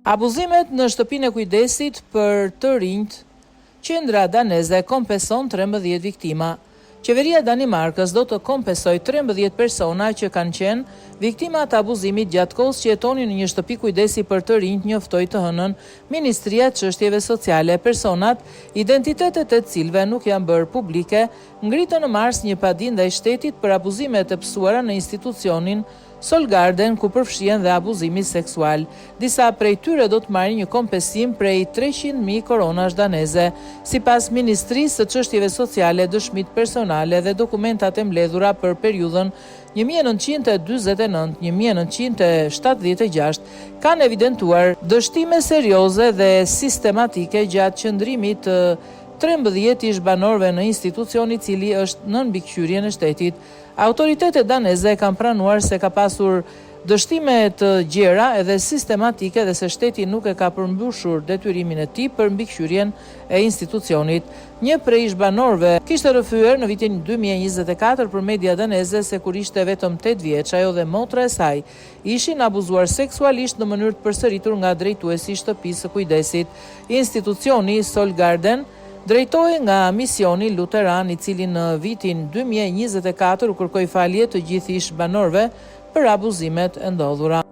Abuzimet në shtëpinë e kujdesit për të rinjt, qendra daneze kompenson 13 viktima. Qeveria e Danimarkës do të kompensojë 13 persona që kanë qenë viktima të abuzimit gjatë kohës që jetonin në një shtëpi kujdesi për të rinjt, njoftoi të hënën Ministria e Çështjeve Sociale. Personat, identitetet e cilëve nuk janë bërë publike, ngritën në mars një padi ndaj shtetit për abuzimet e pësuara në institucionin Solgarden, ku përfshihen dhe abuzimi seksual. Disa prej tyre do të marrin një kompensim prej 300.000 koronash daneze. Sipas Ministrisë së Çështjeve Sociale, dëshmitë personale dhe dokumentat e mbledhura për periudhën 1929-1976 kanë evidentuar dështime serioze dhe sistematike gjatë qëndrimit të 13 ish banorëve në institucion i cili është nën mbikëqyrjen e shtetit. Autoritetet daneze kanë pranuar se ka pasur dështime të gjera edhe sistematike dhe se shteti nuk e ka përmbushur detyrimin e tij për mbikëqyrjen e institucionit. Një prej ish banorëve kishte rrëfyer në vitin 2024 për media daneze se kur ishte vetëm 8 vjeç, ajo dhe motra e saj ishin abuzuar seksualisht në mënyrë të përsëritur nga drejtuesi i shtëpisë së kujdesit. Institucioni Solgarden drejtohej nga misioni luteran, i cili në vitin 2024 u kërkoi falje të gjithë ish banorëve për abuzimet e ndodhura.